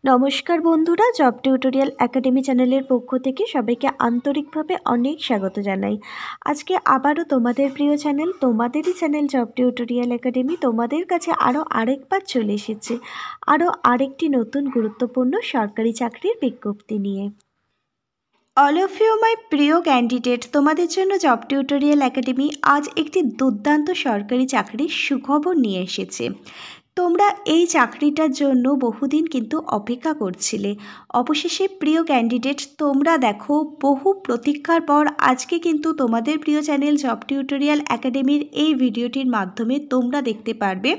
নমস্কার বন্ধুরা, job tutorial academy চ্যানেলের পক্ষ থেকে সবাইকে আন্তরিকভাবে অনেক স্বাগত জানাই। আজকে আবারও তোমাদের প্রিয় চ্যানেল, তোমাদেরই চ্যানেল জব টিউটোরিয়াল একাডেমি তোমাদের কাছে আরেকবার চলে এসেছে আরেকটি নতুন গুরুত্বপূর্ণ সরকারি চাকরির বিজ্ঞপ্তি নিয়ে। অল অফ ইউ মাই প্রিয় ক্যান্ডিডেট, তোমাদের জন্য জব টিউটোরিয়াল একাডেমি আজ একটি দুর্দান্ত সরকারি চাকরির সুখবর নিয়ে এসেছে। তোমরা এই চাকরিটার জন্য বহুদিন কিন্তু অপেক্ষা করছিলে। অবশেষে প্রিয় ক্যান্ডিডেট, তোমরা দেখো বহু প্রতীক্ষার পর আজকে কিন্তু তোমাদের প্রিয় চ্যানেল জব টিউটোরিয়াল একাডেমির এই ভিডিওটির মাধ্যমে তোমরা দেখতে পারবে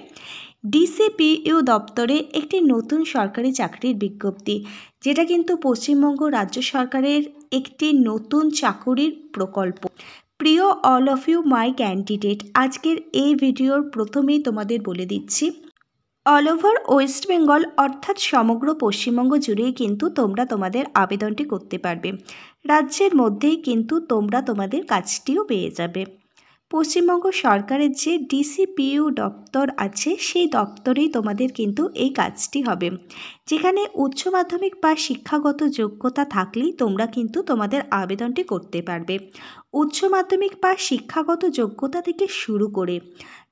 ডিসিপিইউ দপ্তরে একটি নতুন সরকারি চাকরির বিজ্ঞপ্তি, যেটা কিন্তু পশ্চিমবঙ্গ রাজ্য সরকারের একটি নতুন চাকুরির প্রকল্প। প্রিয় all of you my candidate, আজকের এই ভিডিওর প্রথমেই তোমাদের বলে দিচ্ছি, অল ওভার ওয়েস্ট বেঙ্গল অর্থাৎ সমগ্র পশ্চিমবঙ্গ জুড়েই কিন্তু তোমরা তোমাদের আবেদনটি করতে পারবে। রাজ্যের মধ্যেই কিন্তু তোমরা তোমাদের কাজটিও পেয়ে যাবে। পশ্চিমবঙ্গ সরকারের যে ডিসিপিইউ দপ্তর আছে সেই দপ্তরেই তোমাদের কিন্তু এই কাজটি হবে, যেখানে উচ্চ মাধ্যমিক বা শিক্ষাগত যোগ্যতা থাকলেই তোমরা কিন্তু তোমাদের আবেদনটি করতে পারবে। উচ্চ মাধ্যমিক বা শিক্ষাগত যোগ্যতা থেকে শুরু করে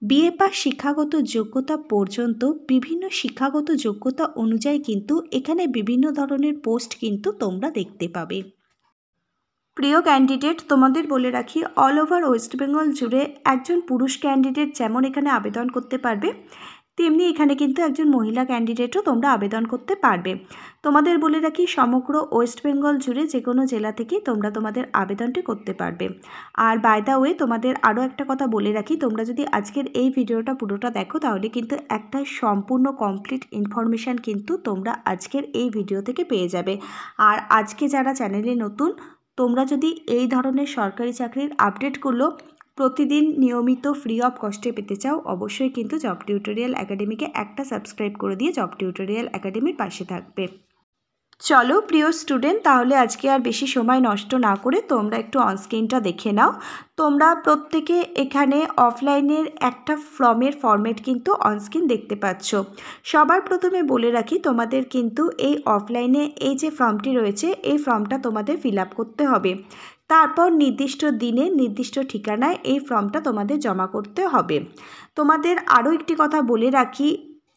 বিএ পাস শিক্ষাগত যোগ্যতা পর্যন্ত বিভিন্ন শিক্ষাগত যোগ্যতা অনুযায়ী কিন্তু এখানে বিভিন্ন ধরনের পোস্ট কিন্তু তোমরা দেখতে পাবে। প্রিয় ক্যান্ডিডেট, তোমাদের বলে রাখি, অল ওভার ওয়েস্ট বেঙ্গল জুড়ে একজন পুরুষ ক্যান্ডিডেট যেমন এখানে আবেদন করতে পারবে, তেমনি এখানে কিন্তু একজন মহিলা ক্যান্ডিডেটও তোমরা আবেদন করতে পারবে। তোমাদের বলে রাখি, সমগ্র ওয়েস্ট বেঙ্গল জুড়ে যে কোনো জেলা থেকেই তোমরা তোমাদের আবেদনটি করতে পারবে। আর বাই দ্য ওয়ে, তোমাদের আরও একটা কথা বলে রাখি, তোমরা যদি আজকের এই ভিডিওটা পুরোটা দেখো তাহলে কিন্তু একটা সম্পূর্ণ কমপ্লিট ইনফরমেশান কিন্তু তোমরা আজকের এই ভিডিও থেকে পেয়ে যাবে। আর আজকে যারা চ্যানেলে নতুন, তোমরা যদি এই ধরনের সরকারি চাকরির আপডেটগুলো প্রতিদিন নিয়মিত ফ্রি অফ কস্টে পেতে চাও, অবশ্যই কিন্তু জব টিউটোরিয়াল একাডেমিকে একটা সাবস্ক্রাইব করে দিয়ে জব টিউটোরিয়াল একাডেমির পাশে থাকবে। চলো প্রিয় স্টুডেন্ট, তাহলে আজকে আর বেশি সময় নষ্ট না করে তোমরা একটু অনস্ক্রিনটা দেখে নাও। তোমরা প্রত্যেকে এখানে অফলাইনের একটা ফর্মের ফরম্যাট কিন্তু অনস্ক্রিন দেখতে পাচ্ছ। সবার প্রথমে বলে রাখি, তোমাদের কিন্তু এই অফলাইনে এই যে ফর্মটি রয়েছে এই ফর্মটা তোমাদের ফিল আপ করতে হবে। তারপর নির্দিষ্ট দিনে নির্দিষ্ট ঠিকানায় এই ফর্মটা তোমাদের জমা করতে হবে। তোমাদের আরও একটি কথা বলে রাখি,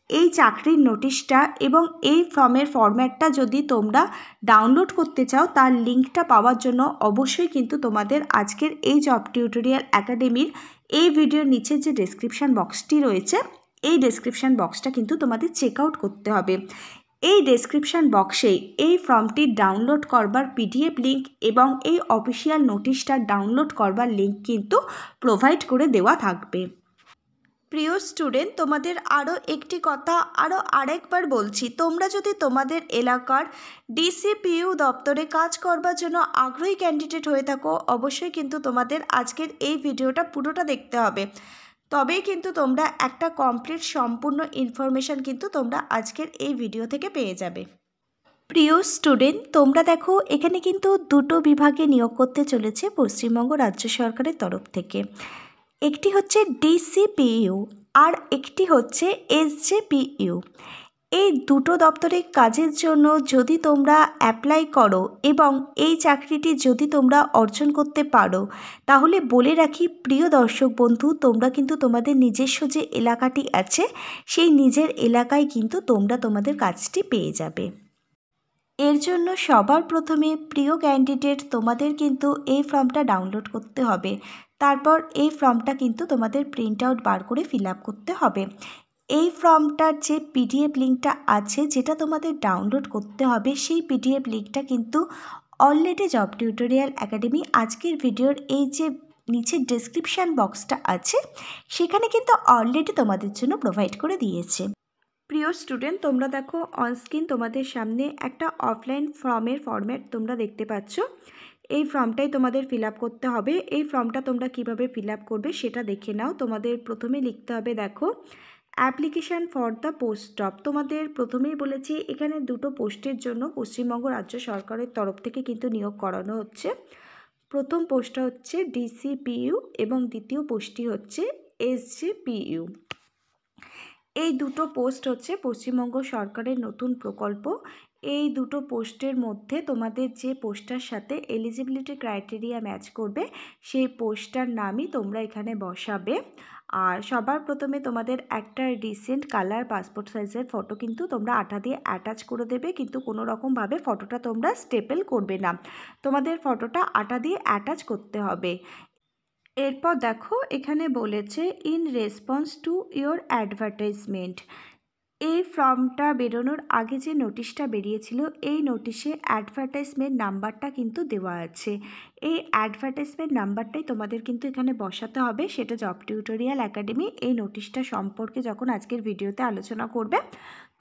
এই চাকরির নোটিশটা এবং এই ফর্মের ফরম্যাটটা যদি তোমরা ডাউনলোড করতে চাও, তার লিঙ্কটা পাওয়ার জন্য অবশ্যই কিন্তু তোমাদের আজকের এই জব টিউটোরিয়াল একাডেমির এই ভিডিওর নিচে যে ডেসক্রিপশান বক্সটি রয়েছে, এই ডেসক্রিপশান বক্সটা কিন্তু তোমাদের চেক আউট করতে হবে। এই ডেসক্রিপশান বক্সে এই ফর্মটি ডাউনলোড করবার পিডিএফ লিঙ্ক এবং এই অফিসিয়াল নোটিশটা ডাউনলোড করবার লিঙ্ক কিন্তু প্রোভাইড করে দেওয়া থাকবে। প্রিয় স্টুডেন্ট, তোমাদের আরও একটি কথা আরেকবার বলছি, তোমরা যদি তোমাদের এলাকার ডিসিপিইউ দপ্তরে কাজ করবার জন্য আগ্রহী ক্যান্ডিডেট হয়ে থাকো, অবশ্যই কিন্তু তোমাদের আজকের এই ভিডিওটা পুরোটা দেখতে হবে। তবেই কিন্তু তোমরা একটা কমপ্লিট সম্পূর্ণ ইনফরমেশান কিন্তু তোমরা আজকের এই ভিডিও থেকে পেয়ে যাবে। প্রিয় স্টুডেন্ট, তোমরা দেখো এখানে কিন্তু দুটো বিভাগে নিয়োগ করতে চলেছে পশ্চিমবঙ্গ রাজ্য সরকারের তরফ থেকে। একটি হচ্ছে ডিসিপিইউ আর একটি হচ্ছে এসজেপিইউ। এই দুটো দপ্তরের কাজের জন্য যদি তোমরা অ্যাপ্লাই করো এবং এই চাকরিটি যদি তোমরা অর্জন করতে পারো, তাহলে বলে রাখি প্রিয় দর্শক বন্ধু, তোমরা কিন্তু তোমাদের নিজস্ব যে এলাকাটি আছে সেই নিজের এলাকায় কিন্তু তোমরা তোমাদের কাজটি পেয়ে যাবে। এর জন্য সবার প্রথমে প্রিয় ক্যান্ডিডেট, তোমাদের কিন্তু এই ফর্মটা ডাউনলোড করতে হবে। তারপর এই ফর্মটা কিন্তু তোমাদের প্রিন্ট আউট বার করে ফিল আপ করতে হবে। এই ফর্মটার যে পিডিএফ লিঙ্কটা আছে, যেটা তোমাদের ডাউনলোড করতে হবে, সেই পিডিএফ লিঙ্কটা কিন্তু অলরেডি জব টিউটোরিয়াল একাডেমি আজকের ভিডিওর এই যে নিচের ডেসক্রিপশান বক্সটা আছে সেখানে কিন্তু অলরেডি তোমাদের জন্য প্রোভাইড করে দিয়েছে। প্রিয় স্টুডেন্ট, তোমরা দেখো অনস্ক্রিন তোমাদের সামনে একটা অফলাইন ফর্মের ফরম্যাট তোমরা দেখতে পাচ্ছ। এই ফর্মটাই তোমাদের ফিল আপ করতে হবে। এই ফর্মটা তোমরা কিভাবে ফিল আপ করবে সেটা দেখে নাও। তোমাদের প্রথমে লিখতে হবে, দেখো, application for the post job. তোমাদের প্রথমেই বলেছি এখানে দুটো পোস্টের জন্য পশ্চিমবঙ্গ রাজ্য সরকারের তরফ থেকে কিন্তু নিয়োগ করানো হচ্ছে। প্রথম পোস্টটা হচ্ছে ডিসিপিইউ এবং দ্বিতীয় পোস্টটি হচ্ছে এসজেপিইউ। এই দুটো পোস্ট হচ্ছে পশ্চিমবঙ্গ সরকারের নতুন প্রকল্প। এই দুটো পোস্টের মধ্যে তোমাদের যে পোস্টটার সাথে এলিজিবিলিটি ক্রাইটেরিয়া ম্যাচ করবে সেই পোস্টটার নামই তোমরা এখানে বসাবে। আর সবার প্রথমে তোমাদের একটা রিসেন্ট কালার পাসপোর্ট সাইজের ফটো কিন্তু তোমরা আঠা দিয়ে অ্যাটাচ করে দেবে, কিন্তু কোনো রকমভাবে ফটোটা তোমরা স্টেপল করবে না, তোমাদের ফটোটা আঠা দিয়ে অ্যাটাচ করতে হবে। এরপর দেখো এখানে বলেছে in response to your advertisement. এই ফর্মটা বেরোনোর আগে যে নোটিশটা বেরিয়েছিল এই নোটিশে অ্যাডভার্টাইজমেন্ট নাম্বারটা কিন্তু দেওয়া আছে। এই অ্যাডভার্টাইজমেন্ট নাম্বারটাই তোমাদের কিন্তু এখানে বসাতে হবে। সেটা জব টিউটোরিয়াল একাডেমি এই নোটিশটা সম্পর্কে যখন আজকের ভিডিওতে আলোচনা করবে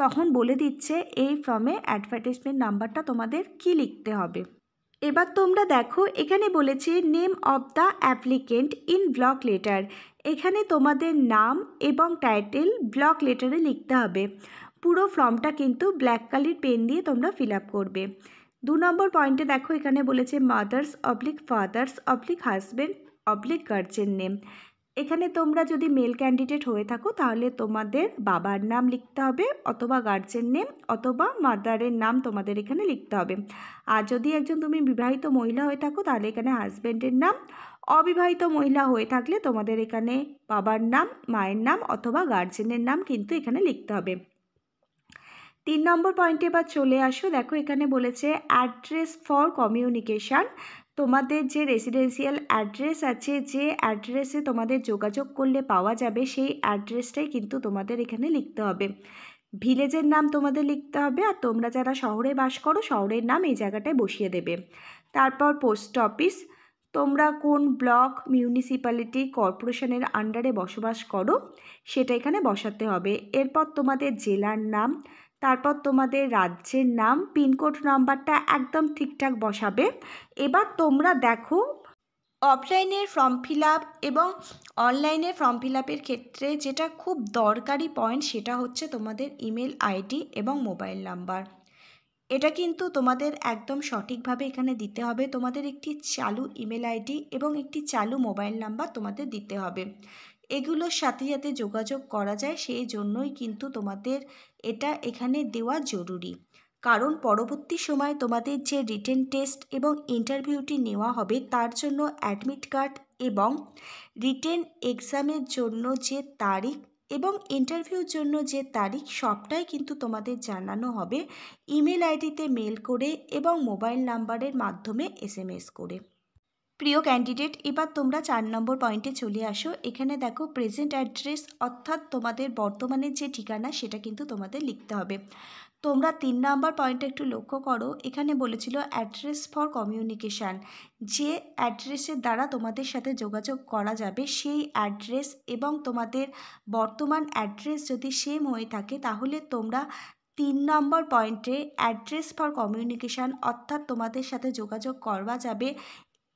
তখন বলে দিচ্ছে এই ফর্মে অ্যাডভার্টাইজমেন্ট নাম্বারটা তোমাদের কি লিখতে হবে। এবার তোমরা দেখো এখানে বলেছে name of the applicant in block letter. এখানে তোমাদের নাম এবং টাইটেল ব্লক লেটারে লিখতে হবে। পুরো ফর্মটা কিন্তু ব্ল্যাক কালার পেন দিয়ে তোমরা ফিল আপ করবে। 2 নম্বর পয়েন্টে দেখো এখানে বলেছে mother's oblique father's oblique husband oblique guardian name. এখানে তোমরা যদি মেল ক্যান্ডিডেট হয়ে থাকো তাহলে তোমাদের বাবার নাম লিখতে হবে অথবা গার্জেন নেম অথবা মাদারের নাম তোমাদের এখানে লিখতে হবে। আর যদি একজন তুমি বিবাহিত মহিলা হয়ে থাকো তাহলে এখানে হাজব্যান্ডের নাম, অবিবাহিত মহিলা হয়ে থাকলে তোমাদের এখানে বাবার নাম, মায়ের নাম অথবা গার্জেনের নাম কিন্তু এখানে লিখতে হবে। 3 নম্বর পয়েন্টে এবার চলে আসো। দেখো এখানে বলেছে অ্যাড্রেস ফর কমিউনিকেশান। তোমাদের যে রেসিডেন্সিয়াল অ্যাড্রেস আছে, যে অ্যাড্রেসে তোমাদের যোগাযোগ করলে পাওয়া যাবে সেই অ্যাড্রেসটাই কিন্তু তোমাদের এখানে লিখতে হবে। ভিলেজের নাম তোমাদের লিখতে হবে, আর তোমরা যারা শহরে বাস করো শহরের নাম এই জায়গাটায় বসিয়ে দেবে। তারপর পোস্ট অফিস, তোমরা কোন ব্লক, মিউনিসিপ্যালিটি, কর্পোরেশনের আন্ডারে বসবাস করো সেটা এখানে বসাতে হবে। এরপর তোমাদের জেলার নাম, তারপর তোমাদের রাজ্যের নাম, পিনকোড নাম্বারটা একদম ঠিকঠাক বসাবে। এবার তোমরা দেখো অফলাইনের ফর্ম ফিল আপ এবং অনলাইনে ফর্ম ফিল আপের ক্ষেত্রে যেটা খুব দরকারি পয়েন্ট সেটা হচ্ছে তোমাদের ইমেল আইডি এবং মোবাইল নাম্বার। এটা কিন্তু তোমাদের একদম সঠিকভাবে এখানে দিতে হবে। তোমাদের একটি চালু ইমেল আইডি এবং একটি চালু মোবাইল নাম্বার তোমাদের দিতে হবে। এগুলোর সাথে যাতে যোগাযোগ করা যায় সেই জন্যই কিন্তু তোমাদের এটা এখানে দেওয়া জরুরি। কারণ পরবর্তী সময় তোমাদের যে রিটেন টেস্ট এবং ইন্টারভিউটি নেওয়া হবে তার জন্য অ্যাডমিট কার্ড এবং রিটেন এক্সামের জন্য যে তারিখ এবং ইন্টারভিউর জন্য যে তারিখ সবটাই কিন্তু তোমাদের জানানো হবে ইমেল আইডিতে মেল করে এবং মোবাইল নাম্বারের মাধ্যমে SMS করে। প্রিয় ক্যান্ডিডেট, এবার তোমরা 4 নম্বর পয়েন্টে চলে আসো। এখানে দেখো প্রেজেন্ট অ্যাড্রেস অর্থাৎ তোমাদের বর্তমানের যে ঠিকানা সেটা কিন্তু তোমাদের লিখতে হবে। তোমরা 3 নম্বর পয়েন্টে একটু লক্ষ্য করো, এখানে বলেছিল অ্যাড্রেস ফর কমিউনিকেশান। যে অ্যাড্রেসের দ্বারা তোমাদের সাথে যোগাযোগ করা যাবে সেই অ্যাড্রেস এবং তোমাদের বর্তমান অ্যাড্রেস যদি সেম হয়ে থাকে তাহলে তোমরা 3 নম্বর পয়েন্টে অ্যাড্রেস ফর কমিউনিকেশান অর্থাৎ তোমাদের সাথে যোগাযোগ করা যাবে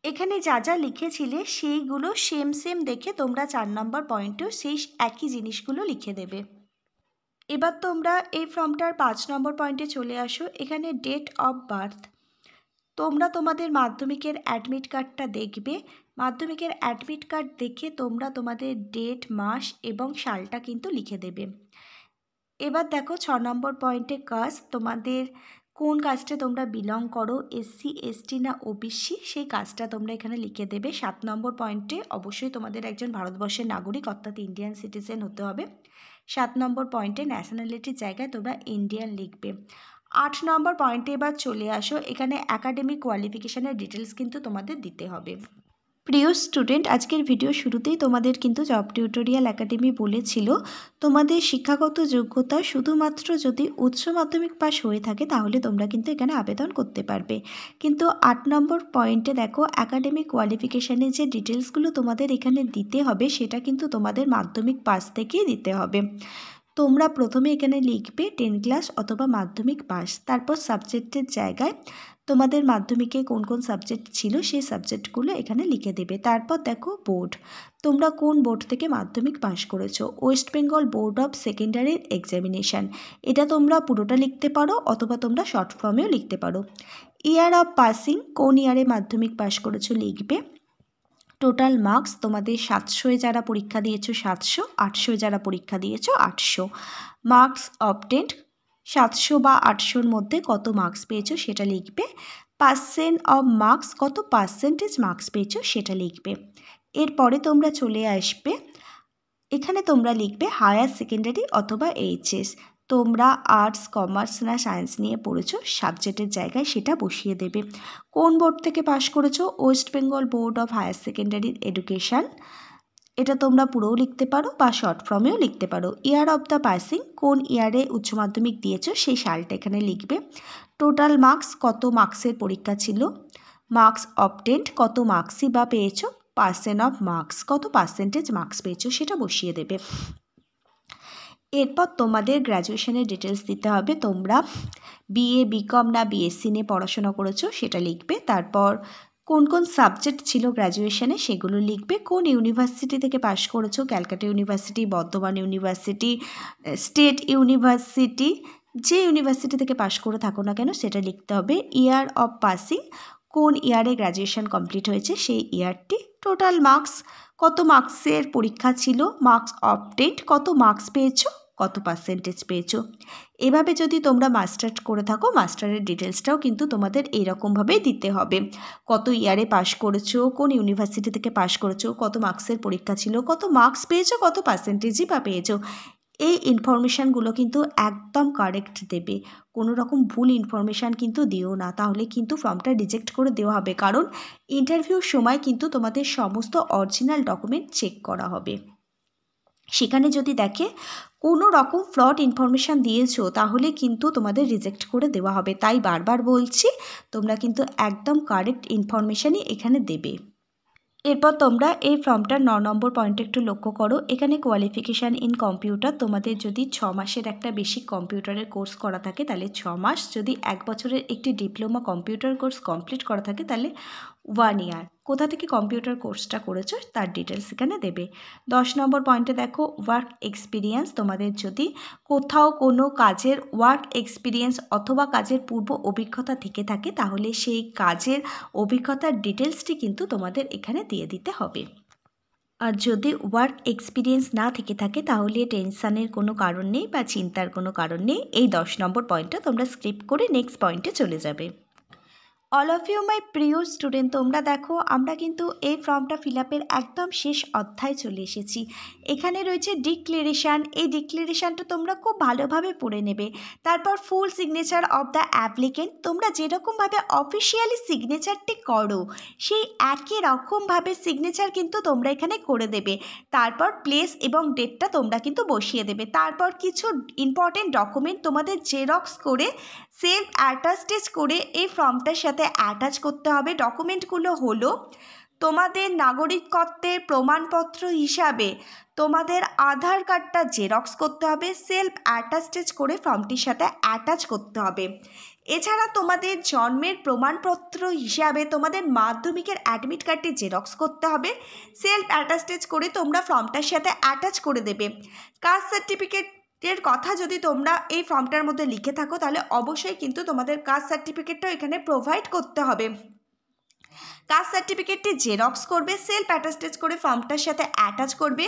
এখানে যা যা লিখেছিলে সেইগুলো সেম দেখে তোমরা 4 নম্বর পয়েন্টেও সেই একই জিনিসগুলো লিখে দেবে। এবার তোমরা এই ফর্মটার 5 নম্বর পয়েন্টে চলে আসো। এখানে ডেট অফ বার্থ, তোমরা তোমাদের মাধ্যমিকের অ্যাডমিট কার্ডটা দেখবে। মাধ্যমিকের অ্যাডমিট কার্ড দেখে তোমরা তোমাদের ডেট, মাস এবং সালটা কিন্তু লিখে দেবে। এবার দেখো 6 নম্বর পয়েন্টে কাস্ট, তোমাদের কোন কাস্টে তোমরা বিলং করো, SC ST না OBC সেই কাস্টটা তোমরা এখানে লিখে দেবে। 7 নম্বর পয়েন্টে অবশ্যই তোমাদের একজন ভারতবর্ষের নাগরিক অর্থাৎ ইন্ডিয়ান সিটিজেন হতে হবে। 7 নম্বর পয়েন্টে ন্যাশনালিটির জায়গায় তোমরা ইন্ডিয়ান লিখবে। 8 নম্বর পয়েন্টে এবার চলে আসো। এখানে একাডেমিক কোয়ালিফিকেশানের ডিটেলস কিন্তু তোমাদের দিতে হবে। প্রিয় স্টুডেন্ট, আজকের ভিডিও শুরুতেই তোমাদের কিন্তু জব টিউটোরিয়াল একাডেমি বলেছিল তোমাদের শিক্ষাগত যোগ্যতা শুধুমাত্র যদি উচ্চ মাধ্যমিক পাস হয়ে থাকে তাহলে তোমরা কিন্তু এখানে আবেদন করতে পারবে। কিন্তু 8 নম্বর পয়েন্টে দেখো একাডেমিক কোয়ালিফিকেশানের যে ডিটেলসগুলো তোমাদের এখানে দিতে হবে সেটা কিন্তু তোমাদের মাধ্যমিক পাস থেকেই দিতে হবে। তোমরা প্রথমে এখানে লিখবে 10 ক্লাস অথবা মাধ্যমিক পাস, তারপর সাবজেক্টের জায়গায় তোমাদের মাধ্যমিকে কোন কোন সাবজেক্ট ছিল সেই সাবজেক্টগুলো এখানে লিখে দেবে। তারপর দেখো বোর্ড, তোমরা কোন বোর্ড থেকে মাধ্যমিক পাস করেছো। West Bengal board of secondary examination, এটা তোমরা পুরোটা লিখতে পারো অথবা তোমরা শর্ট ফর্মেও লিখতে পারো। ইয়ার অফ পাসিং, কোন ইয়ারে মাধ্যমিক পাস করেছো লিখবে। টোটাল মার্কস তোমাদের 700-এ যারা পরীক্ষা দিয়েছো 700, 800-এ যারা পরীক্ষা দিয়েছো 800। মার্কস অবটেন্ড 700 বা 800-র মধ্যে কত মার্কস পেয়েছো সেটা লিখবে। পার্সেন্ট অফ মার্কস, কত পার্সেন্টেজ মার্কস পেয়েছো সেটা লিখবে। এরপরে তোমরা চলে আসবে, এখানে তোমরা লিখবে হায়ার সেকেন্ডারি অথবা এইচএস। তোমরা আর্টস, কমার্স না সায়েন্স নিয়ে পড়েছো, সাবজেক্টের জায়গায় সেটা বসিয়ে দেবে। কোন বোর্ড থেকে পাশ করেছো? West Bengal board of higher secondary education. এটা তোমরা পুরোও লিখতে পারো বা শর্ট ফর্মেও লিখতে পারো। ইয়ার অফ দ্য পাসিং, কোন ইয়ারে উচ্চ মাধ্যমিক দিয়েছো সেই সালটা এখানে লিখবে। টোটাল মার্কস, কত মার্কসের পরীক্ষা ছিল। মার্কস অবটেন্ড, কত মার্কসই বা পেয়েছো। পার্সেন্ট অফ মার্কস, কত পার্সেন্টেজ মার্কস পেয়েছো সেটা বসিয়ে দেবে। এরপর তোমাদের গ্র্যাজুয়েশনের ডিটেলস দিতে হবে। তোমরা বিএ, বিকম না বিএসসি নিয়ে পড়াশোনা করেছো সেটা লিখবে। তারপর কোন কোন সাবজেক্ট ছিল গ্র্যাজুয়েশনে সেগুলো লিখবে। কোন ইউনিভার্সিটি থেকে পাশ করেছো, Calcutta university, Bardhaman university, state university, যে ইউনিভার্সিটি থেকে পাশ করে থাকো না কেন সেটা লিখতে হবে। ইয়ার অফ পাসিং, কোন ইয়ারে গ্র্যাজুয়েশন কমপ্লিট হয়েছে সেই ইয়ারটি। টোটাল মার্কস, কত মার্কসের পরীক্ষা ছিল। মার্কস অবটেন্ড, কত মার্কস পেয়েছো, কত পার্সেন্টেজ পেয়েছো। এভাবে যদি তোমরা মাস্টার করে থাকো, মাস্টারের ডিটেলসটাও কিন্তু তোমাদের এইরকমভাবেই দিতে হবে। কত ইয়ারে পাশ করেছো, কোন ইউনিভার্সিটি থেকে পাশ করেছো, কত মার্কসের পরীক্ষা ছিল, কত মার্কস পেয়েছো, কত পার্সেন্টেজই বা পেয়েছো। এই ইনফরমেশানগুলো কিন্তু একদম কারেক্ট দেবে। কোনো রকম ভুল ইনফরমেশান কিন্তু দিও না, তাহলে কিন্তু ফর্মটা রিজেক্ট করে দেওয়া হবে। কারণ ইন্টারভিউর সময় কিন্তু তোমাদের সমস্ত অরিজিনাল ডকুমেন্ট চেক করা হবে। সেখানে যদি দেখে কোনো রকম ফ্রড ইনফরমেশান দিয়েছো তাহলে কিন্তু তোমাদের রিজেক্ট করে দেওয়া হবে। তাই বারবার বলছি, তোমরা কিন্তু একদম কারেক্ট ইনফরমেশানই এখানে দেবে। এরপর তোমরা এই ফর্মটার 9 নম্বর পয়েন্টে একটু লক্ষ্য করো। এখানে কোয়ালিফিকেশান ইন কম্পিউটার, তোমাদের যদি 6 মাসের একটা বেসিক কম্পিউটারের কোর্স করা থাকে তাহলে 6 মাস, যদি 1 বছরের একটি ডিপ্লোমা কম্পিউটার কোর্স কমপ্লিট করা থাকে তাহলে 1 ইয়ার। কোথা থেকে কম্পিউটার কোর্সটা করেছো তার ডিটেলস এখানে দেবে। 10 নম্বর পয়েন্টে দেখো ওয়ার্ক এক্সপিরিয়েন্স, তোমাদের যদি কোথাও কোনো কাজের ওয়ার্ক এক্সপিরিয়েন্স অথবা কাজের পূর্ব অভিজ্ঞতা থেকে থাকে তাহলে সেই কাজের অভিজ্ঞতার ডিটেলসটি কিন্তু তোমাদের এখানে দিয়ে দিতে হবে। আর যদি ওয়ার্ক এক্সপিরিয়েন্স না থেকে থাকে তাহলে টেনশানের কোনো কারণ নেই বা চিন্তার কোনো কারণ নেই। এই 10 নম্বর পয়েন্টটা তোমরা স্কিপ করে নেক্সট পয়েন্টে চলে যাবে। অল অফ ইউ মাই প্রিয় স্টুডেন্ট, তোমরা দেখো আমরা কিন্তু এই ফর্মটা ফিল আপের একদম শেষ অধ্যায় চলে এসেছি। এখানে রয়েছে ডিক্লারেশান। এই ডিক্লারেশানটা তোমরা খুব ভালোভাবে পড়ে নেবে। তারপর full signature of the applicant, তোমরা যেরকমভাবে অফিসিয়ালি সিগনেচারটি করো সেই একই রকমভাবে সিগনেচার কিন্তু তোমরা এখানে করে দেবে। তারপর প্লেস এবং ডেটটা তোমরা কিন্তু বসিয়ে দেবে। তারপর কিছু ইম্পর্টেন্ট ডকুমেন্ট তোমাদের জেরক্স করে সেলফ অ্যাটাস্টেজ করে এই ফর্মটার সাথে অ্যাটাচ করতে হবে। ডকুমেন্টগুলো হলো তোমাদের নাগরিকত্বের প্রমাণপত্র হিসাবে তোমাদের আধার কার্ডটা জেরক্স করতে হবে, সেলফ অ্যাটাস্টেজ করে ফর্মটির সাথে অ্যাটাচ করতে হবে। এছাড়া তোমাদের জন্মের প্রমাণপত্র হিসাবে তোমাদের মাধ্যমিকের অ্যাডমিট কার্ডটি জেরক্স করতে হবে, সেলফ অ্যাটাস্টেজ করে তোমরা ফর্মটার সাথে অ্যাটাচ করে দেবে। কাস্ট সার্টিফিকেট এর কথা যদি তোমরা এই ফর্মটার মধ্যে লিখে থাকো তাহলে অবশ্যই কিন্তু তোমাদের কাস্ট সার্টিফিকেটটাও এখানে প্রোভাইড করতে হবে। কাস্ট সার্টিফিকেটটি জেরক্স করবে, সেলফ অ্যাটাস্টেজ করে ফর্মটার সাথে অ্যাটাচ করবে।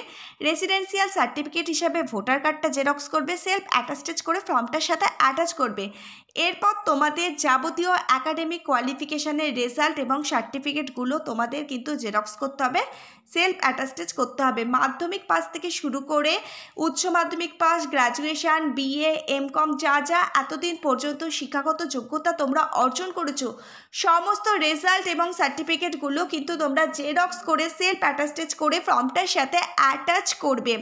রেসিডেন্সিয়াল সার্টিফিকেট হিসাবে ভোটার কার্ডটা জেরক্স করবে, সেলফ অ্যাটাস্টেজ করে ফর্মটার সাথে অ্যাটাচ করবে। এরপর তোমাদের যাবতীয় একাডেমিক কোয়ালিফিকেশানের রেজাল্ট এবং সার্টিফিকেটগুলো তোমাদের কিন্তু জেরক্স করতে হবে, সেলফ অ্যাটাস্টেজ করতে হবে। মাধ্যমিক পাস থেকে শুরু করে উচ্চ মাধ্যমিক পাস, গ্র্যাজুয়েশান, বিএ, এমকম যা যা এতদিন পর্যন্ত শিক্ষাগত যোগ্যতা তোমরা অর্জন করেছো সমস্ত রেজাল্ট এবং সার্টিফিকেটগুলো কিন্তু তোমরা জেরক্স করে সেলফ অ্যাটাস্টেজ করে ফর্মটার সাথে অ্যাটাচ করবে।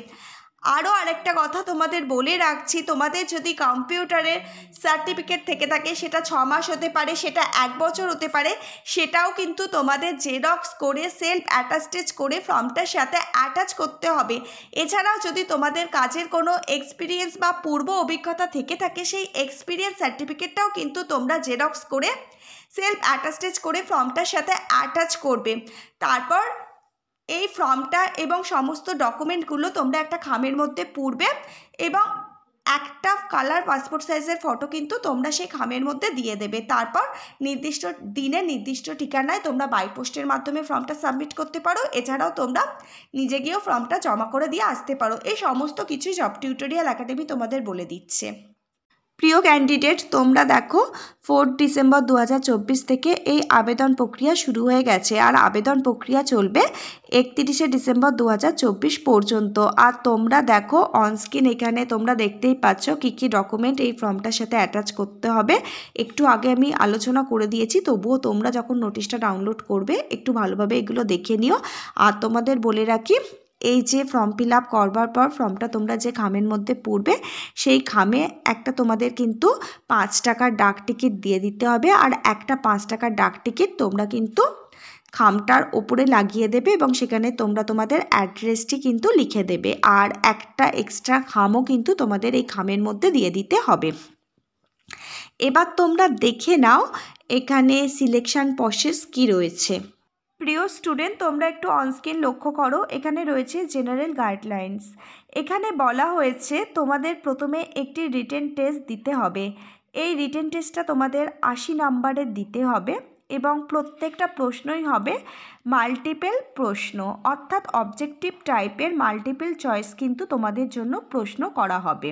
আরও আরেকটা কথা তোমাদের বলে রাখছি, তোমাদের যদি কম্পিউটারের সার্টিফিকেট থেকে থাকে সেটা 6 মাস হতে পারে, সেটা 1 বছর হতে পারে, সেটাও কিন্তু তোমাদের জেরক্স করে সেলফ অ্যাটাস্টেজ করে ফর্মটার সাথে অ্যাটাচ করতে হবে। এছাড়াও যদি তোমাদের কাজের কোনো এক্সপিরিয়েন্স বা পূর্ব অভিজ্ঞতা থেকে থাকে সেই এক্সপিরিয়েন্স সার্টিফিকেটটাও কিন্তু তোমরা জেরক্স করে সেলফ অ্যাটাস্টেজ করে ফর্মটার সাথে অ্যাটাচ করবে। তারপর এই ফর্মটা এবং সমস্ত ডকুমেন্টগুলো তোমরা একটা খামের মধ্যে পুরবে এবং একটা কালার পাসপোর্ট সাইজের ফটো কিন্তু তোমরা সেই খামের মধ্যে দিয়ে দেবে। তারপর নির্দিষ্ট দিনে নির্দিষ্ট ঠিকানায় তোমরা বাই পোস্টের মাধ্যমে ফর্মটা সাবমিট করতে পারো। এছাড়াও তোমরা নিজে গিয়েও ফর্মটা জমা করে দিয়ে আসতে পারো। এই সমস্ত কিছুই জব টিউটোরিয়াল একাডেমি তোমাদের বলে দিচ্ছে। প্রিয় ক্যান্ডিডেট, তোমরা দেখো 4 ডিসেম্বর 2024 থেকে এই আবেদন প্রক্রিয়া শুরু হয়ে গেছে, আর আবেদন প্রক্রিয়া চলবে 31শে ডিসেম্বর 2024 পর্যন্ত। আর তোমরা দেখো অনস্ক্রিন এখানে তোমরা দেখতেই পাচ্ছ কী কী ডকুমেন্ট এই ফর্মটার সাথে অ্যাটাচ করতে হবে। একটু আগে আমি আলোচনা করে দিয়েছি, তবুও তোমরা যখন নোটিশটা ডাউনলোড করবে একটু ভালোভাবে এগুলো দেখে নিও। আর তোমাদের বলে রাখি, এই যে ফর্ম ফিল আপ করবার পর ফর্মটা তোমরা যে খামের মধ্যে পড়বে সেই খামে একটা তোমাদের কিন্তু 5 টাকার ডাক টিকিট দিয়ে দিতে হবে। আর একটা 5 টাকার ডাক টিকিট তোমরা কিন্তু খামটার ওপরে লাগিয়ে দেবে এবং সেখানে তোমরা তোমাদের অ্যাড্রেসটি কিন্তু লিখে দেবে। আর একটা এক্সট্রা খামও কিন্তু তোমাদের এই খামের মধ্যে দিয়ে দিতে হবে। এবার তোমরা দেখে নাও এখানে সিলেকশন প্রসেস কি রয়েছে। প্রিয় স্টুডেন্ট, তোমরা একটু অনস্ক্রিন লক্ষ্য করো, এখানে রয়েছে জেনারেল গাইডলাইন্স। এখানে বলা হয়েছে তোমাদের প্রথমে একটি রিটেন টেস্ট দিতে হবে। এই রিটেন টেস্টটা তোমাদের 80 নাম্বারের দিতে হবে এবং প্রত্যেকটা প্রশ্নই হবে মাল্টিপল প্রশ্ন, অর্থাৎ অবজেক্টিভ টাইপের মাল্টিপল চয়েস কিন্তু তোমাদের জন্য প্রশ্ন করা হবে।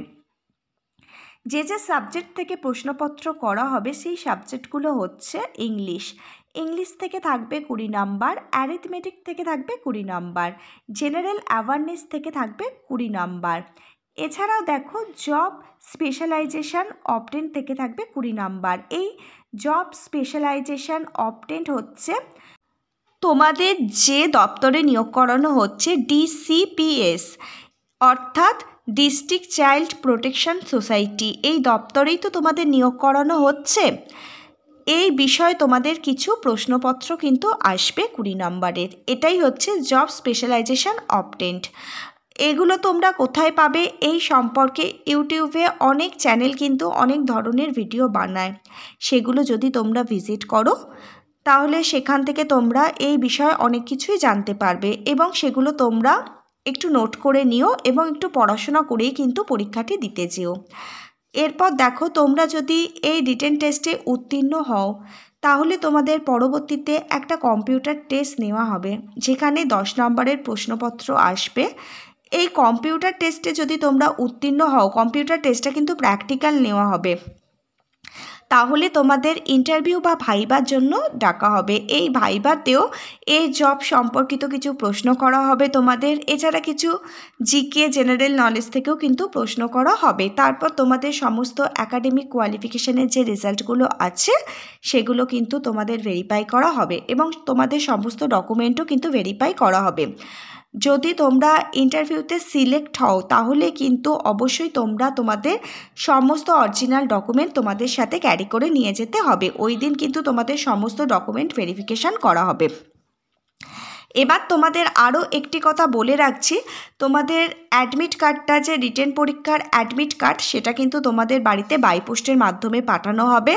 যে যে সাবজেক্ট থেকে প্রশ্নপত্র করা হবে সেই সাবজেক্টগুলো হচ্ছে ইংলিশ থেকে থাকবে 20 নাম্বার, অ্যারিথমেটিক থেকে থাকবে 20 নাম্বার, জেনারেল অ্যাওয়ারনেস থেকে থাকবে 20 নাম্বার। এছাড়াও দেখো জব স্পেশালাইজেশন অবটেন্ট থেকে থাকবে 20 নাম্বার। এই জব স্পেশালাইজেশন অবটেন্ট হচ্ছে তোমাদের যে দপ্তরে নিয়োগ করানো হচ্ছে DCPS, অর্থাৎ ডিস্ট্রিক্ট চাইল্ড প্রোটেকশন সোসাইটি। এই দপ্তরেই তো তোমাদের নিয়োগ করানো হচ্ছে। এই বিষয়ে তোমাদের কিছু প্রশ্নপত্র কিন্তু আসবে 20 নাম্বারের। এটাই হচ্ছে জব স্পেশালাইজেশন অবটেন্ট। এগুলো তোমরা কোথায় পাবে এই সম্পর্কে ইউটিউবে অনেক চ্যানেল কিন্তু অনেক ধরনের ভিডিও বানায়। সেগুলো যদি তোমরা ভিজিট করো তাহলে সেখান থেকে তোমরা এই বিষয়ে অনেক কিছুই জানতে পারবে এবং সেগুলো তোমরা একটু নোট করে নিও এবং একটু পড়াশোনা করেই কিন্তু পরীক্ষাটি দিতে যেও। এরপর দেখো, তোমরা যদি এই রিটেন টেস্টে উত্তীর্ণ হও তাহলে তোমাদের পরবর্তীতে একটা কম্পিউটার টেস্ট নেওয়া হবে, যেখানে 10 নম্বরের প্রশ্নপত্র আসবে। এই কম্পিউটার টেস্টে যদি তোমরা উত্তীর্ণ হও, কম্পিউটার টেস্টটা কিন্তু প্র্যাকটিক্যাল নেওয়া হবে, তাহলে তোমাদের ইন্টারভিউ বা ভাইবার জন্য ডাকা হবে। এই ভাইবাতেও এই জব সম্পর্কিত কিছু প্রশ্ন করা হবে তোমাদের। এছাড়া কিছু জিকে জেনারেল নলেজ থেকেও কিন্তু প্রশ্ন করা হবে। তারপর তোমাদের সমস্ত একাডেমিক কোয়ালিফিকেশনের যে রেজাল্টগুলো আছে সেগুলো কিন্তু তোমাদের ভেরিফাই করা হবে এবং তোমাদের সমস্ত ডকুমেন্টও কিন্তু ভেরিফাই করা হবে। যদি তোমরা ইন্টারভিউতে সিলেক্ট হও তাহলে কিন্তু অবশ্যই তোমরা তোমাদের সমস্ত অরিজিনাল ডকুমেন্ট তোমাদের সাথে ক্যারি করে নিয়ে যেতে হবে। ওই দিন কিন্তু তোমাদের সমস্ত ডকুমেন্ট ভেরিফিকেশান করা হবে। এবার তোমাদের আরও একটি কথা বলে রাখছি, তোমাদের অ্যাডমিট কার্ডটা যে রিটেন পরীক্ষার অ্যাডমিট কার্ড সেটা কিন্তু তোমাদের বাড়িতে বাই পোস্টের মাধ্যমে পাঠানো হবে।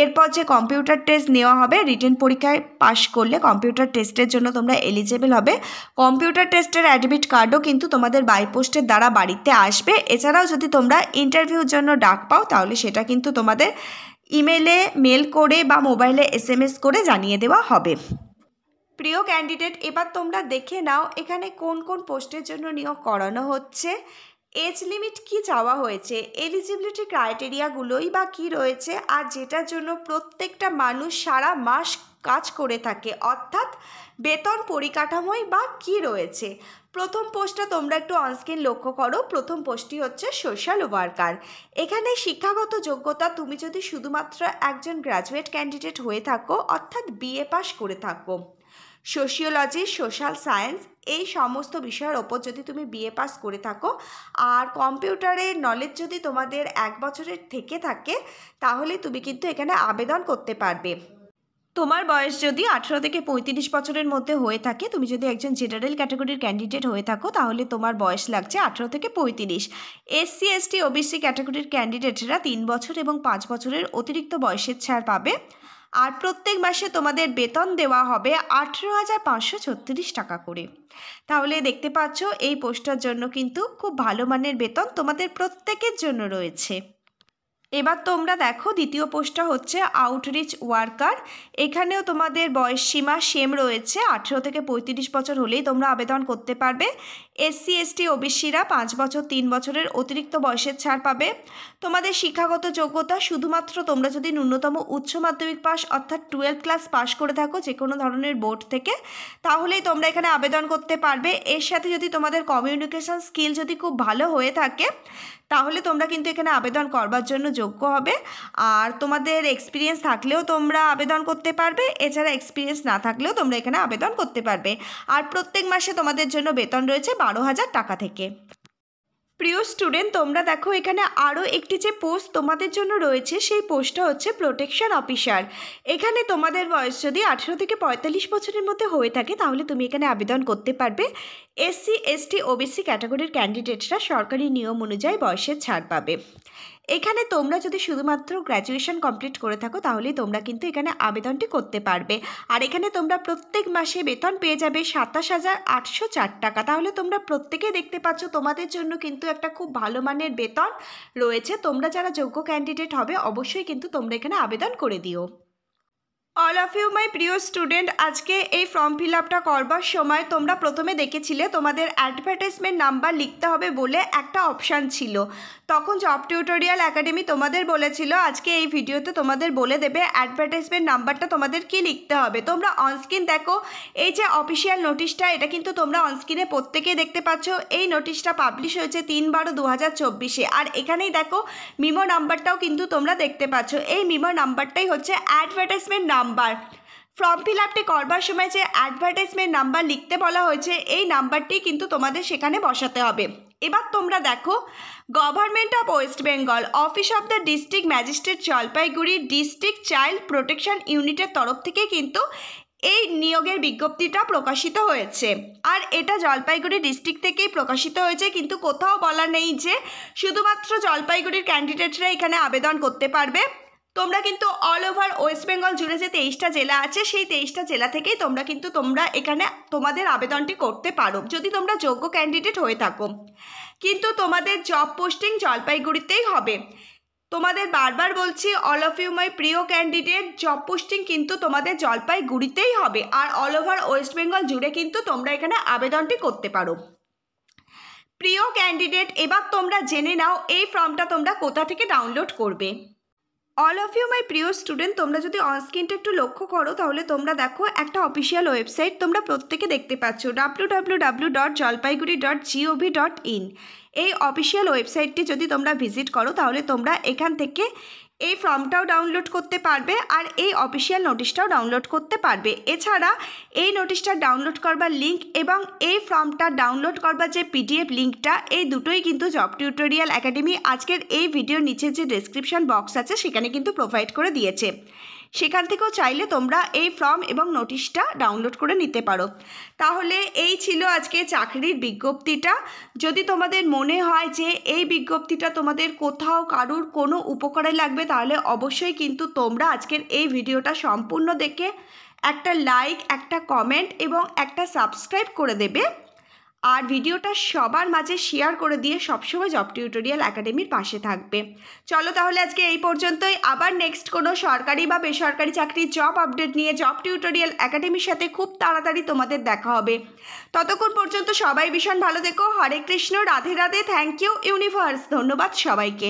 এরপর যে কম্পিউটার টেস্ট নেওয়া হবে, রিটেন পরীক্ষায় পাশ করলে কম্পিউটার টেস্টের জন্য তোমরা এলিজেবল হবে। কম্পিউটার টেস্টের অ্যাডমিট কার্ডও কিন্তু তোমাদের বাই পোস্টের দ্বারা বাড়িতে আসবে। এছাড়াও যদি তোমরা ইন্টারভিউর জন্য ডাক পাও তাহলে সেটা কিন্তু তোমাদের ইমেলে মেল করে বা মোবাইলে SMS করে জানিয়ে দেওয়া হবে। প্রিয় ক্যান্ডিডেট, এবার তোমরা দেখে নাও এখানে কোন কোন পোস্টের জন্য নিয়োগ করানো হচ্ছে, এজ লিমিট কি চাওয়া হয়েছে, এলিজিবিলিটি ক্রাইটেরিয়াগুলোই বা কী রয়েছে, আর যেটার জন্য প্রত্যেকটা মানুষ সারা মাস কাজ করে থাকে, অর্থাৎ বেতন পরিকাঠামোই বা কী রয়েছে। প্রথম পোস্টটা তোমরা একটু অনস্ক্রিন লক্ষ্য করো। প্রথম পোস্টটি হচ্ছে সোশ্যাল ওয়ার্কার। এখানে শিক্ষাগত যোগ্যতা তুমি যদি শুধুমাত্র একজন গ্র্যাজুয়েট ক্যান্ডিডেট হয়ে থাকো, অর্থাৎ BA পাস করে থাকো, সোশিওলজি, সোশ্যাল সায়েন্স এই সমস্ত বিষয়ের ওপর যদি তুমি BA পাস করে থাকো আর কম্পিউটারের নলেজ যদি তোমাদের 1 বছরের থেকে থাকে তাহলে তুমি কিন্তু এখানে আবেদন করতে পারবে। তোমার বয়স যদি 18 থেকে 35 বছরের মধ্যে হয়ে থাকে, তুমি যদি একজন জেনারেল ক্যাটাগরির ক্যান্ডিডেট হয়ে থাকো তাহলে তোমার বয়স লাগছে 18 থেকে 35। SC ST OBC ক্যাটাগরির ক্যান্ডিডেটরা 3 বছর এবং 5 বছরের অতিরিক্ত বয়সের ছাড় পাবে। আর প্রত্যেক মাসে তোমাদের বেতন দেওয়া হবে 18,536 টাকা করে। তাহলে দেখতে পাচ্ছ এই পোস্টটার জন্য কিন্তু খুব ভালো মানের বেতন তোমাদের প্রত্যেকের জন্য রয়েছে। এবার তোমরা দেখো দ্বিতীয় পোস্টটা হচ্ছে আউটরিচ ওয়ার্কার। এখানেও তোমাদের বয়স সীমা সেম রয়েছে, 18 থেকে 35 বছর হলেই তোমরা আবেদন করতে পারবে। এসসি এসটি ওবিসিরা 5 বছর 3 বছরের অতিরিক্ত বয়সের ছাড় পাবে। তোমাদের শিক্ষাগত যোগ্যতা শুধুমাত্র তোমরা যদি ন্যূনতম উচ্চ মাধ্যমিক পাস অর্থাৎ 12 ক্লাস পাস করে থাকো যে কোনো ধরনের বোর্ড থেকে, তাহলেই তোমরা এখানে আবেদন করতে পারবে। এর সাথে যদি তোমাদের কমিউনিকেশন স্কিল যদি খুব ভালো হয়ে থাকে তাহলে তোমরা কিন্তু এখানে আবেদন করবার জন্য যোগ্য হবে। আর তোমাদের এক্সপিরিয়েন্স থাকলেও তোমরা আবেদন করতে পারবে, এছাড়া এক্সপিরিয়েন্স না থাকলেও তোমরা এখানে আবেদন করতে পারবে। আর প্রত্যেক মাসে তোমাদের জন্য বেতন রয়েছে 12,000 টাকা থেকে। প্রিয় স্টুডেন্ট, তোমরা দেখো এখানে আরও একটি যে পোস্ট তোমাদের জন্য রয়েছে সেই পোস্টটা হচ্ছে প্রোটেকশন অফিসার। এখানে তোমাদের বয়স যদি 18 থেকে 45 বছরের মধ্যে হয়ে থাকে তাহলে তুমি এখানে আবেদন করতে পারবে। এসসি এসটি ওবিসি ক্যাটাগরির ক্যান্ডিডেটরা সরকারি নিয়ম অনুযায়ী বয়সের ছাড় পাবে। এখানে তোমরা যদি শুধুমাত্র গ্র্যাজুয়েশন কমপ্লিট করে থাকো তাহলেই তোমরা কিন্তু এখানে আবেদনটি করতে পারবে। আর এখানে তোমরা প্রত্যেক মাসে বেতন পেয়ে যাবে 27,804 টাকা। তাহলে তোমরা প্রত্যেকে দেখতে পাচ্ছ তোমাদের জন্য কিন্তু একটা খুব ভালো মানের বেতন রয়েছে। তোমরা যারা যোগ্য ক্যান্ডিডেট হবে অবশ্যই কিন্তু তোমরা এখানে আবেদন করে দিও। অল অফ ইউ মাই প্রিয় স্টুডেন্ট, আজকে এই ফর্ম ফিল আপটা করবার সময় তোমরা প্রথমে দেখেছিলে তোমাদের অ্যাডভার্টাইজমেন্ট নাম্বার লিখতে হবে বলে একটা অপশান ছিল। তখন জব টিউটোরিয়াল একাডেমি তোমাদের বলেছিল আজকে এই ভিডিওতে তোমাদের বলে দেবে অ্যাডভার্টাইজমেন্ট নাম্বারটা তোমাদের কি লিখতে হবে। তোমরা অনস্ক্রিন দেখো এই যে অফিসিয়াল নোটিশটা, এটা কিন্তু তোমরা অনস্ক্রিনে প্রত্যেকেই দেখতে পাচ্ছ। এই নোটিশটা পাবলিশ হয়েছে 3/12/2024-এ। আর এখানেই দেখো মিমো নাম্বারটাও কিন্তু তোমরা দেখতে পাচ্ছ। এই মিমো নাম্বারটাই হচ্ছে অ্যাডভার্টাইজমেন্ট নাম্বার। ফর্ম ফিল আপটি করবার সময় যে অ্যাডভার্টাইজমেন্ট নাম্বার লিখতে বলা হয়েছে এই নাম্বারটি কিন্তু তোমাদের সেখানে বসাতে হবে। এবার তোমরা দেখো government of West Bengal office of the district magistrate Jalpaiguri district child protection ইউনিটের তরফ থেকে কিন্তু এই নিয়োগের বিজ্ঞপ্তিটা প্রকাশিত হয়েছে। আর এটা জলপাইগুড়ি ডিস্ট্রিক্ট থেকেই প্রকাশিত হয়েছে, কিন্তু কোথাও বলা নেই যে শুধুমাত্র জলপাইগুড়ির ক্যান্ডিডেটরা এখানে আবেদন করতে পারবে। তোমরা কিন্তু অল ওভার ওয়েস্ট বেঙ্গল জুড়ে যে 23টা জেলা আছে সেই 23টা জেলা থেকেই তোমরা এখানে তোমাদের আবেদনটি করতে পারো যদি তোমরা যোগ্য ক্যান্ডিডেট হয়ে থাকো। কিন্তু তোমাদের জব পোস্টিং জলপাইগুড়িতেই হবে। তোমাদের বারবার বলছি অল অফ ইউ মাই প্রিয় ক্যান্ডিডেট, জব পোস্টিং কিন্তু তোমাদের জলপাইগুড়িতেই হবে। আর অল ওভার ওয়েস্ট বেঙ্গল জুড়ে কিন্তু তোমরা এখানে আবেদনটি করতে পারো। প্রিয় ক্যান্ডিডেট, এবার তোমরা জেনে নাও এই ফর্মটা তোমরা কোথা থেকে ডাউনলোড করবে। অল অফ ইউ মাই প্রিয় স্টুডেন্ট, তোমরা যদি অনস্ক্রিনটা একটু লক্ষ্য করো তাহলে তোমরা দেখো একটা অফিসিয়াল ওয়েবসাইট তোমরা প্রত্যেকে দেখতে পাচ্ছ www.jalpaiguri.gov.in। এই অফিসিয়াল ওয়েবসাইটটি যদি তোমরা ভিজিট করো তাহলে তোমরা এখান থেকে এই ফর্মটাও ডাউনলোড করতে পারবে আর এই অফিসিয়াল নোটিশটাও ডাউনলোড করতে পারবে। এছাড়া এই নোটিশটা ডাউনলোড করবার লিঙ্ক এবং এই ফর্মটা ডাউনলোড করবার যে পিডিএফ লিঙ্কটা, এই দুটোই কিন্তু জব টিউটোরিয়াল একাডেমি আজকের এই ভিডিওর নিচে যে ডেসক্রিপশন বক্স আছে সেখানে কিন্তু প্রোভাইড করে দিয়েছে। সেখান থেকেও চাইলে তোমরা এই ফর্ম এবং নোটিশটা ডাউনলোড করে নিতে পারো। তাহলে এই ছিল আজকে চাকরির বিজ্ঞপ্তিটা। যদি তোমাদের মনে হয় যে এই বিজ্ঞপ্তিটা তোমাদের কোথাও কারুর কোনো উপকারে লাগবে তাহলে অবশ্যই কিন্তু তোমরা আজকের এই ভিডিওটা সম্পূর্ণ দেখে একটা লাইক, একটা কমেন্ট এবং একটা সাবস্ক্রাইব করে দেবে। আর ভিডিওটা সবার মাঝে শেয়ার করে দিয়ে সবসময় জব টিউটোরিয়াল একাডেমির পাশে থাকবে। চলো তাহলে আজকে এই পর্যন্তই। আবার নেক্সট কোনো সরকারি বা বেসরকারি চাকরির জব আপডেট নিয়ে জব টিউটোরিয়াল একাডেমির সাথে খুব তাড়াতাড়ি তোমাদের দেখা হবে। ততক্ষণ পর্যন্ত সবাই ভীষণ ভালো থেকো। Hare Krishna, Radhe Radhe, thank you universe. ধন্যবাদ সবাইকে।